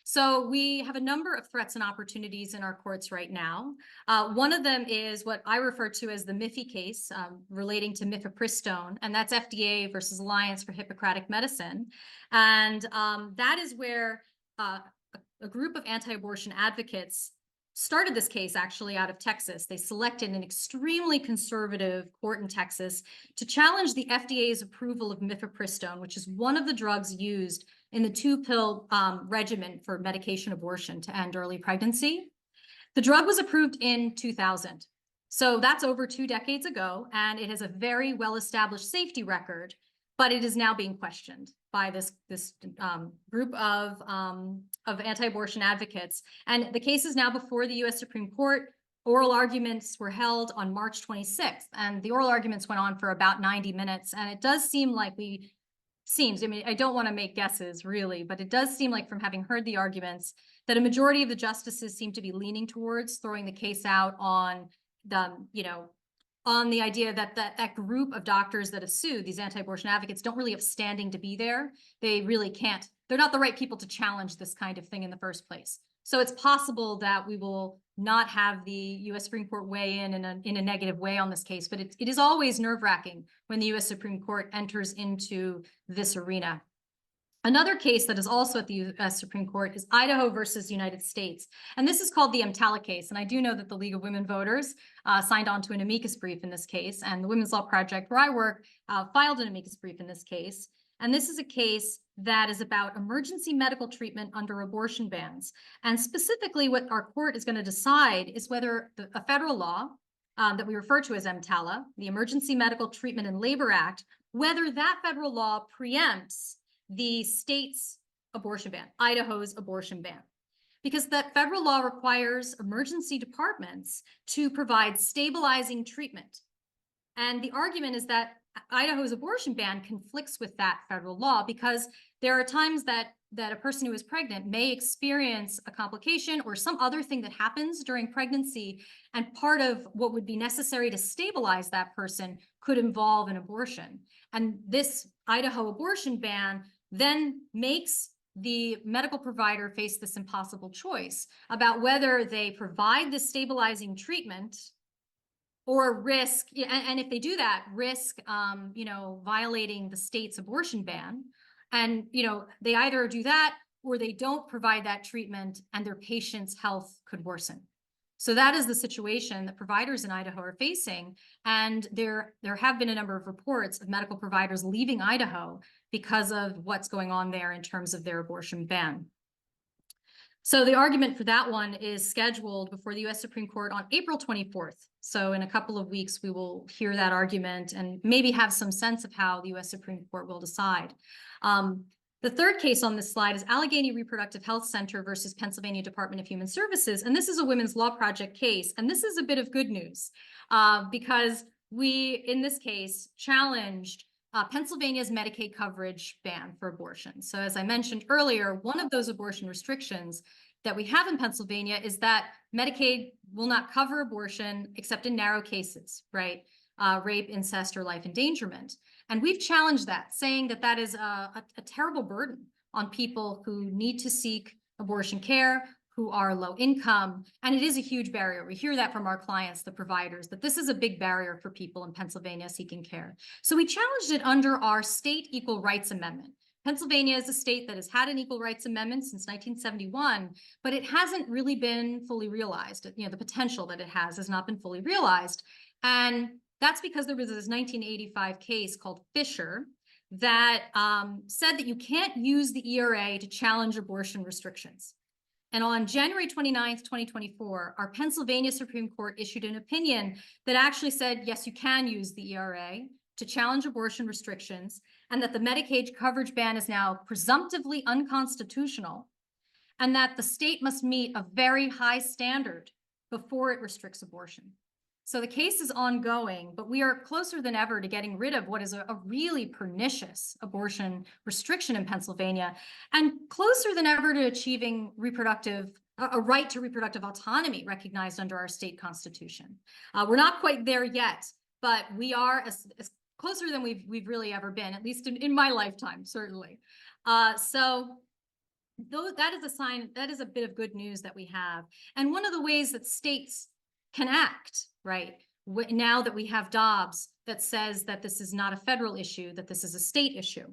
So we have a number of threats and opportunities in our courts right now. One of them is what I refer to as the Miffy case relating to mifepristone, and that's FDA versus Alliance for Hippocratic Medicine. And that is where a group of anti-abortion advocates started this case actually out of Texas. They selected an extremely conservative court in Texas to challenge the FDA's approval of mifepristone, which is one of the drugs used in the 2-pill regimen for medication abortion to end early pregnancy. The drug was approved in 2000. So that's over 2 decades ago, and it has a very well-established safety record, but it is now being questioned by this group of anti-abortion advocates. And the case is now before the U.S. Supreme Court. Oral arguments were held on March 26th, and the oral arguments went on for about 90 minutes. And it does seem like I don't want to make guesses really, but it does seem like from having heard the arguments that a majority of the justices seem to be leaning towards throwing the case out on the idea that that group of doctors that have sued, these anti-abortion advocates, don't really have standing to be there. They really can't. They're not the right people to challenge this kind of thing in the first place. So it's possible that we will not have the U.S. Supreme Court weigh in a negative way on this case, but it is always nerve-wracking when the U.S. Supreme Court enters into this arena. Another case that is also at the U.S. Supreme Court is Idaho versus United States. And this is called the EMTALA case. And I do know that the League of Women Voters signed on to an amicus brief in this case. And the Women's Law Project, where I work, filed an amicus brief in this case. And this is a case that is about emergency medical treatment under abortion bans. And specifically what our court is going to decide is whether a federal law that we refer to as EMTALA, the Emergency Medical Treatment and Labor Act, whether that federal law preempts the state's abortion ban, Idaho's abortion ban, because that federal law requires emergency departments to provide stabilizing treatment. And the argument is that Idaho's abortion ban conflicts with that federal law because there are times that a person who is pregnant may experience a complication or some other thing that happens during pregnancy, and part of what would be necessary to stabilize that person could involve an abortion. And this Idaho abortion ban then makes the medical provider face this impossible choice about whether they provide the stabilizing treatment or risk, and if they do that, risk, violating the state's abortion ban. And, they either do that or they don't provide that treatment and their patient's health could worsen. So that is the situation that providers in Idaho are facing. And there have been a number of reports of medical providers leaving Idaho because of what's going on there in terms of their abortion ban. So the argument for that one is scheduled before the U.S. Supreme Court on April 24th. So in a couple of weeks, we will hear that argument and maybe have some sense of how the U.S. Supreme Court will decide. The third case on this slide is Allegheny Reproductive Health Center versus Pennsylvania Department of Human Services. And this is a Women's Law Project case. And this is a bit of good news because we, in this case, challenged Pennsylvania's Medicaid coverage ban for abortion. So as I mentioned earlier, one of those abortion restrictions that we have in Pennsylvania is that Medicaid will not cover abortion except in narrow cases, right? Rape, incest, or life endangerment. And we've challenged that, saying that that is a terrible burden on people who need to seek abortion care, who are low income. And it is a huge barrier. We hear that from our clients, the providers, that this is a big barrier for people in Pennsylvania seeking care. So we challenged it under our state equal rights amendment. Pennsylvania is a state that has had an equal rights amendment since 1971, but it hasn't really been fully realized. You know, the potential that it has not been fully realized. And that's because there was this 1985 case called Fisher that said that you can't use the ERA to challenge abortion restrictions. And on January 29th, 2024, our Pennsylvania Supreme Court issued an opinion that actually said, yes, you can use the ERA to challenge abortion restrictions, and that the Medicaid coverage ban is now presumptively unconstitutional, and that the state must meet a very high standard before it restricts abortion. So the case is ongoing, but we are closer than ever to getting rid of what is a really pernicious abortion restriction in Pennsylvania, and closer than ever to achieving a right to reproductive autonomy recognized under our state constitution. We're not quite there yet, but we are as closer than we've really ever been, at least in my lifetime, certainly. So that is a sign, that is a bit of good news that we have. And one of the ways that states can act, right, now that we have Dobbs that says that this is not a federal issue, that this is a state issue.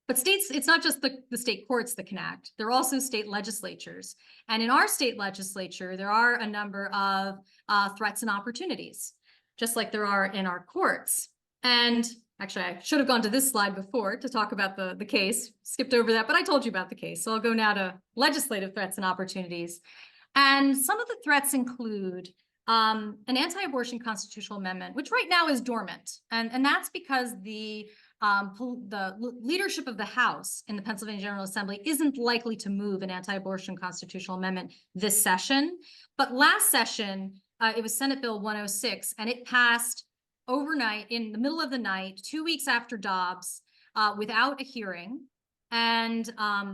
But states, it's not just the state courts that can act. There are also state legislatures. And in our state legislature, there are a number of threats and opportunities, just like there are in our courts. And actually, I should have gone to this slide before to talk about the case, skipped over that, but I told you about the case. So I'll go now to legislative threats and opportunities. And some of the threats include an anti-abortion constitutional amendment, which right now is dormant. And that's because the leadership of the House in the Pennsylvania General Assembly isn't likely to move an anti-abortion constitutional amendment this session. But last session, it was Senate Bill 106, and it passed overnight, in the middle of the night, 2 weeks after Dobbs, without a hearing and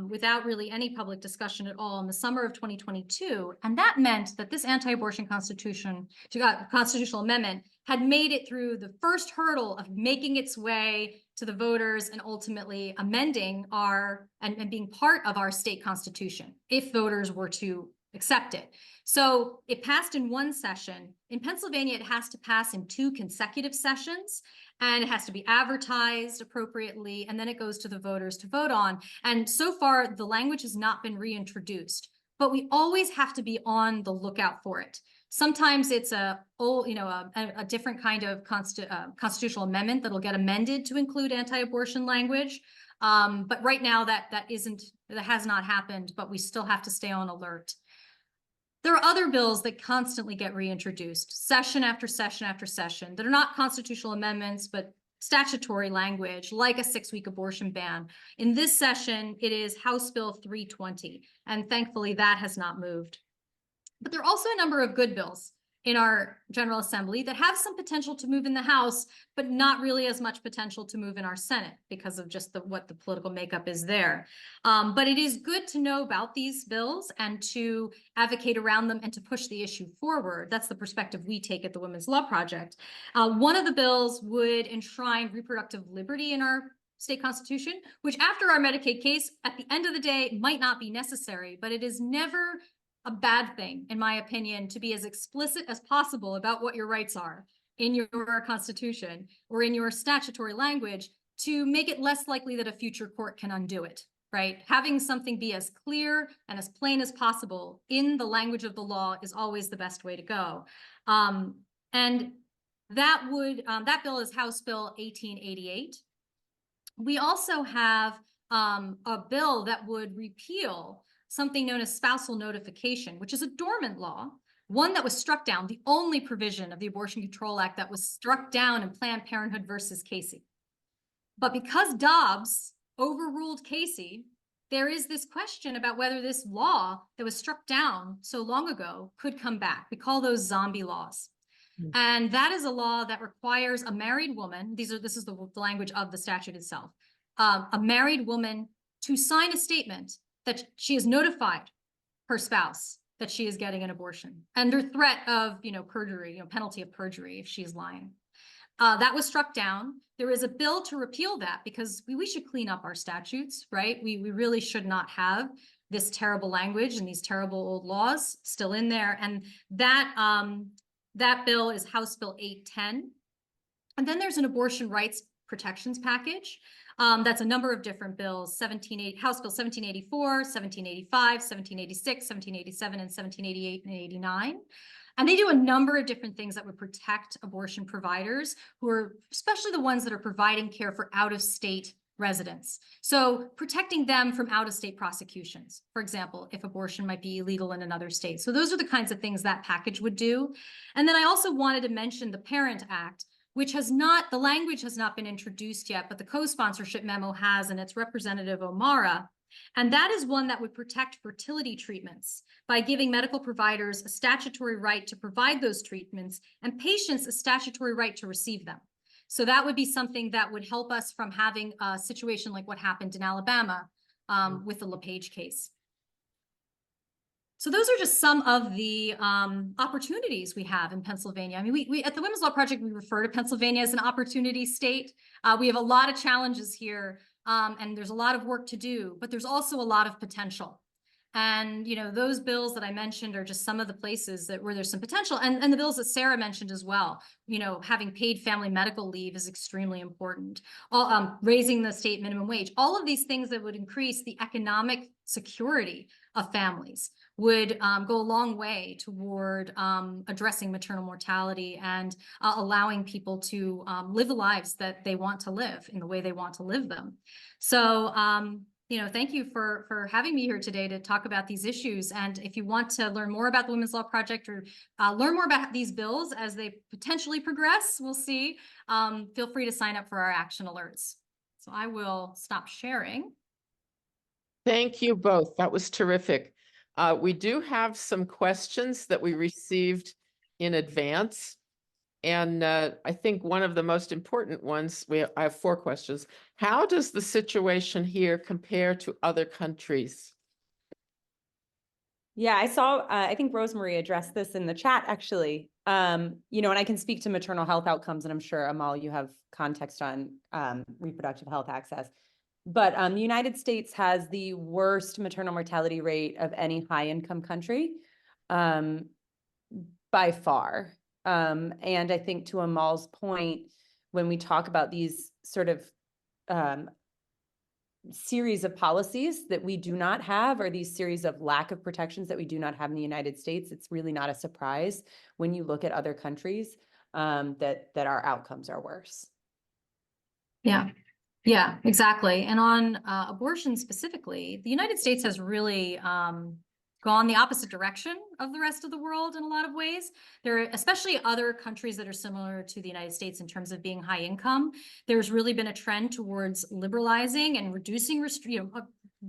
without really any public discussion at all in the summer of 2022. And that meant that this anti-abortion constitutional amendment had made it through the first hurdle of making its way to the voters and ultimately amending and being part of our state constitution, if voters were to accept it. So it passed in one session. In Pennsylvania, it has to pass in 2 consecutive sessions, and it has to be advertised appropriately, and then it goes to the voters to vote on. And so far, the language has not been reintroduced, but we always have to be on the lookout for it. Sometimes it's a different kind of constitutional amendment that'll get amended to include anti-abortion language. But right now, that has not happened, but we still have to stay on alert. There are other bills that constantly get reintroduced, session after session after session, that are not constitutional amendments, but statutory language, like a 6-week abortion ban. In this session, it is House Bill 320, and thankfully that has not moved. But there are also a number of good bills in our General Assembly that have some potential to move in the House, but not really as much potential to move in our Senate because of just what the political makeup is there. But it is good to know about these bills and to advocate around them and to push the issue forward. That's the perspective we take at the Women's Law Project. One of the bills would enshrine reproductive liberty in our state constitution, which after our Medicaid case, at the end of the day, might not be necessary, but it is never a bad thing, in my opinion, to be as explicit as possible about what your rights are in your constitution or in your statutory language to make it less likely that a future court can undo it, right? Having something be as clear and as plain as possible in the language of the law is always the best way to go. And that bill is House Bill 1888. We also have a bill that would repeal something known as spousal notification, which is a dormant law, one that was struck down, the only provision of the Abortion Control Act that was struck down in Planned Parenthood versus Casey. But because Dobbs overruled Casey, there is this question about whether this law that was struck down so long ago could come back. We call those zombie laws. And that is a law that requires a married woman, this is the language of the statute itself, a married woman to sign a statement that she has notified her spouse that she is getting an abortion under threat of, perjury, penalty of perjury if she's lying. That was struck down. There is a bill to repeal that because we should clean up our statutes, right? We really should not have this terrible language and these terrible old laws still in there. And that bill is House Bill 810. And then there's an abortion rights protections package. That's a number of different bills, House Bill 1784, 1785, 1786, 1787, and 1788 and 89. And they do a number of different things that would protect abortion providers who are, especially the ones that are providing care for out-of-state residents. So protecting them from out-of-state prosecutions, for example, if abortion might be illegal in another state. So those are the kinds of things that package would do. And then I also wanted to mention the Parent Act, which the language has not been introduced yet, but the co-sponsorship memo has, and it's Representative O'Mara. And that is one that would protect fertility treatments by giving medical providers a statutory right to provide those treatments and patients a statutory right to receive them. So that would be something that would help us from having a situation like what happened in Alabama with the LePage case. So those are just some of the opportunities we have in Pennsylvania. I mean, we at the Women's Law Project, we refer to Pennsylvania as an opportunity state. We have a lot of challenges here, and there's a lot of work to do, but there's also a lot of potential. And, you know, those bills that I mentioned are just some of the places where there's some potential. And the bills that Sara mentioned as well, you know, having paid family medical leave is extremely important. Raising the state minimum wage, all of these things that would increase the economic security of families would go a long way toward addressing maternal mortality and allowing people to live the lives that they want to live in the way they want to live them. So, you know, thank you for having me here today to talk about these issues. And if you want to learn more about the Women's Law Project or learn more about these bills as they potentially progress, we'll see, feel free to sign up for our action alerts. So I will stop sharing. Thank you both. That was terrific. We do have some questions that we received in advance. And I think one of the most important ones, I have 4 questions. How does the situation here compare to other countries? Yeah, I saw, I think Rosemary addressed this in the chat, actually. You know, and I can speak to maternal health outcomes, and I'm sure, Amal, you have context on reproductive health access. But the United States has the worst maternal mortality rate of any high-income country by far. And I think to Amal's point, when we talk about these sort of series of policies that we do not have, or these series of lack of protections that we do not have in the United States, it's really not a surprise when you look at other countries that our outcomes are worse. Yeah, exactly. And on abortion specifically, the United States has really gone the opposite direction of the rest of the world in a lot of ways. There are especially other countries that are similar to the United States in terms of being high income. There's really been a trend towards liberalizing and reducing,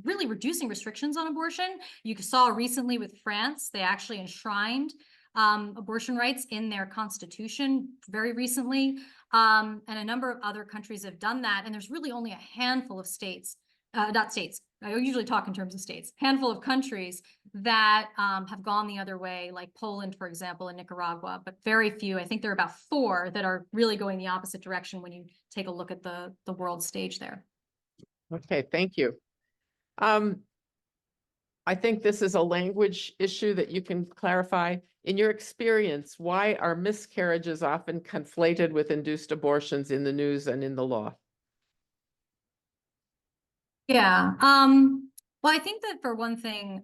really reducing restrictions on abortion. You saw recently with France, they actually enshrined abortion rights in their constitution very recently. And a number of other countries have done that. And there's really only a handful of states, not states, I usually talk in terms of states, handful of countries that have gone the other way, like Poland, for example, and Nicaragua, but very few. I think there are about 4 that are really going the opposite direction when you take a look at the world stage there. Okay, thank you. I think this is a language issue that you can clarify. In your experience, why are miscarriages often conflated with induced abortions in the news and in the law? Yeah. Well, I think that for one thing,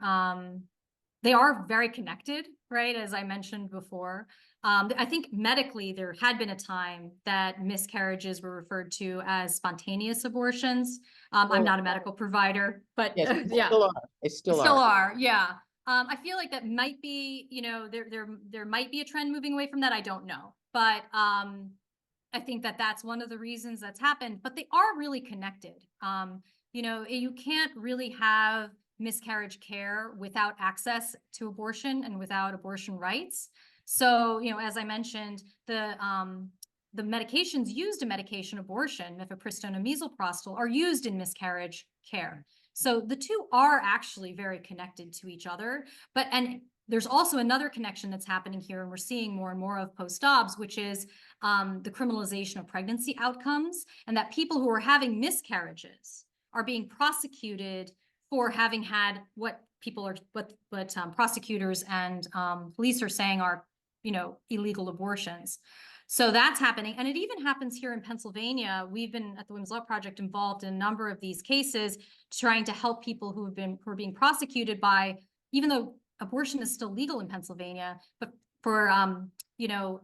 they are very connected, right? As I mentioned before. I think medically, there had been a time that miscarriages were referred to as spontaneous abortions. I'm not a medical provider, but yes, yeah, they still are. Yeah. I feel like that might be, you know, there might be a trend moving away from that. I don't know, but I think that that's one of the reasons that's happened. But they are really connected. You know, you can't really have miscarriage care without access to abortion and without abortion rights. So, you know, as I mentioned, the medications used in medication abortion, mifepristone and misoprostol, are used in miscarriage care. So the two are actually very connected to each other. And there's also another connection that's happening here, and we're seeing more and more of post-Dobbs, which is the criminalization of pregnancy outcomes, and that people who are having miscarriages are being prosecuted for having had what prosecutors and police are saying are, illegal abortions. So that's happening. And it even happens here in Pennsylvania. We've been at the Women's Law Project involved in a number of these cases, trying to help people who are being prosecuted by, even though abortion is still legal in Pennsylvania, but for,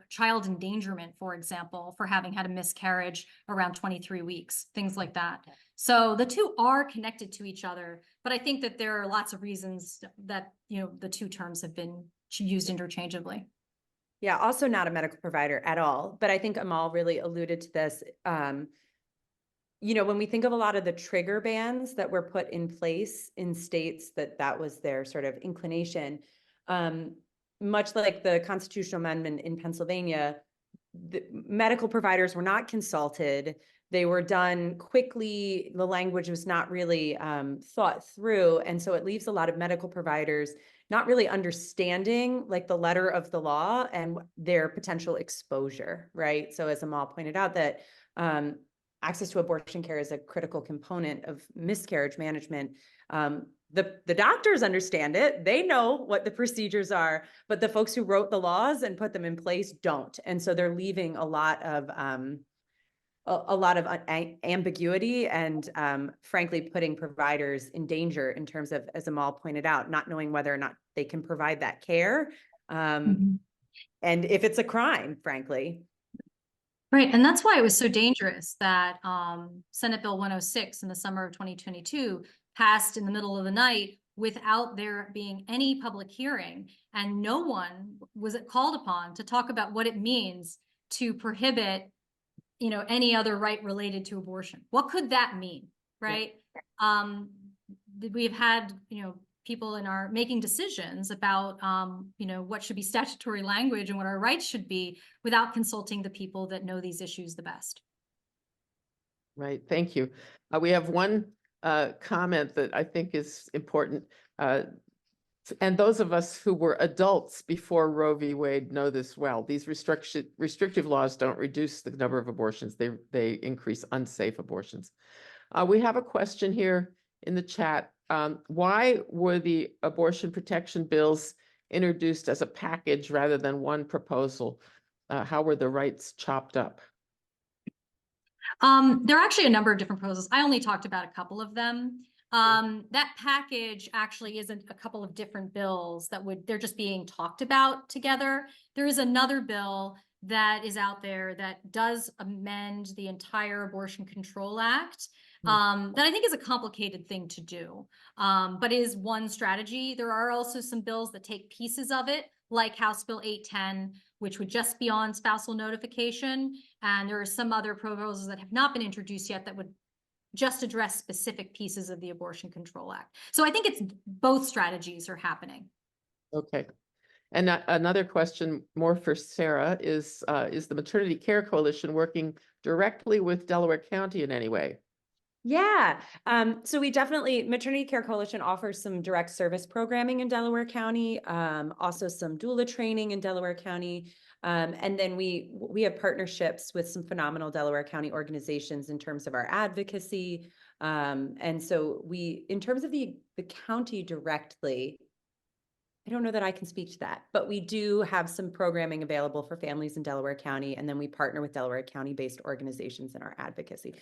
child endangerment, for example, for having had a miscarriage around 23 weeks, things like that. So the two are connected to each other, but I think that there are lots of reasons that, the two terms have been used interchangeably. Yeah, also not a medical provider at all, but I think Amal really alluded to this. When we think of a lot of the trigger bans that were put in place in states that was their sort of inclination, much like the constitutional amendment in Pennsylvania, the medical providers were not consulted. They were done quickly. The language was not really thought through. And so it leaves a lot of medical providers not really understanding like the letter of the law and their potential exposure, right? So as Amal pointed out, that access to abortion care is a critical component of miscarriage management. The doctors understand it. They know what the procedures are, but the folks who wrote the laws and put them in place don't. And so they're leaving a lot of ambiguity and frankly, putting providers in danger in terms of, as Amal pointed out, not knowing whether or not they can provide that care. And if it's a crime, frankly. Right. And that's why it was so dangerous that Senate Bill 106 in the summer of 2022 passed in the middle of the night without there being any public hearing. And no one was called upon to talk about what it means to prohibit, any other right related to abortion. What could that mean? Right. Yeah. We've had, people making decisions about, what should be statutory language and what our rights should be without consulting the people that know these issues the best. Right. Thank you. We have one comment that I think is important. And those of us who were adults before Roe v. Wade know this well. These restrictive laws don't reduce the number of abortions. They increase unsafe abortions. We have a question here in the chat. Why were the abortion protection bills introduced as a package rather than one proposal? How were the rights chopped up? There are actually a number of different proposals. I only talked about a couple of them. That package actually isn't a couple of different bills they're just being talked about together. There is another bill that is out there that does amend the entire Abortion Control Act. That I think is a complicated thing to do, but is one strategy. There are also some bills that take pieces of it, like House Bill 810, which would just be on spousal notification. And there are some other proposals that have not been introduced yet that would just address specific pieces of the Abortion Control Act. So I think it's both strategies are happening. Okay. And another question more for Sara is the Maternity Care Coalition working directly with Delaware County in any way? Yeah. So we definitely, Maternity Care Coalition offers some direct service programming in Delaware County, also some doula training in Delaware County. And then we have partnerships with some phenomenal Delaware County organizations in terms of our advocacy. And so in terms of the county directly, I don't know that I can speak to that, but we do have some programming available for families in Delaware County. And then we partner with Delaware County-based organizations in our advocacy.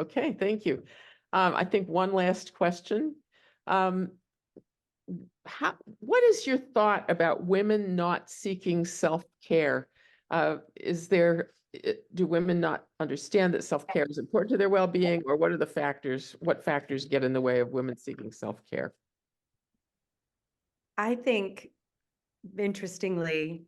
Okay, thank you. I think one last question. What is your thought about women not seeking self-care? Do women not understand that self-care is important to their well-being, or what factors get in the way of women seeking self-care? I think, interestingly,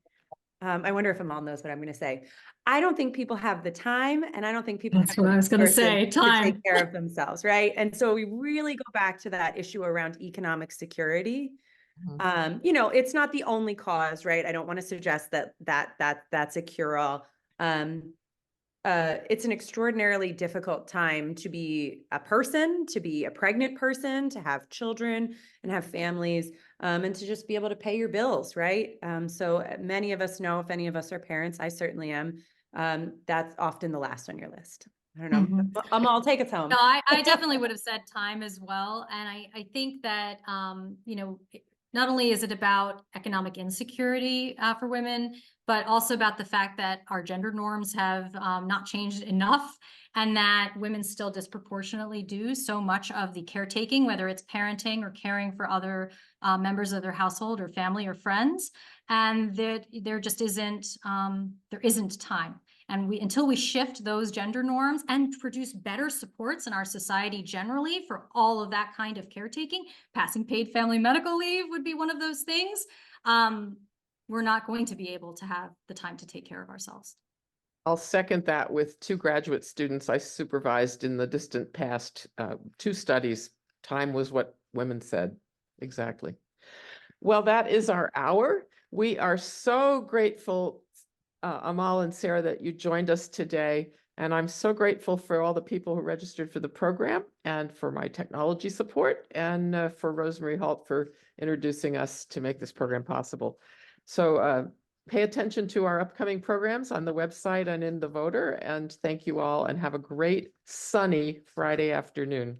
I wonder if Amal knows what I'm going to say. I don't think people have the time, and I don't think people That's what I was going to say, time to take care of themselves, right? And so we really go back to that issue around economic security. It's not the only cause, right? I don't want to suggest that's a cure-all. It's an extraordinarily difficult time to be a person, to be a pregnant person, to have children and have families, and to just be able to pay your bills, right? So many of us know, if any of us are parents, I certainly am, that's often the last on your list. I don't know. Mhm. Amal, take us home. No, I definitely would have said time as well. And I think that, not only is it about economic insecurity for women, but also about the fact that our gender norms have not changed enough, and that women still disproportionately do so much of the caretaking, whether it's parenting or caring for other members of their household or family or friends. And that there just isn't time. And until we shift those gender norms and produce better supports in our society generally for all of that kind of caretaking, passing paid family medical leave would be one of those things. We're not going to be able to have the time to take care of ourselves. I'll second that with 2 graduate students I supervised in the distant past, 2 studies. Time was what women said. Exactly. Well, that is our hour. We are so grateful, Amal and Sara, that you joined us today. And I'm so grateful for all the people who registered for the program and for my technology support, and for Rosemary Halt for introducing us to make this program possible. So pay attention to our upcoming programs on the website and in the voter. And thank you all, and have a great sunny Friday afternoon.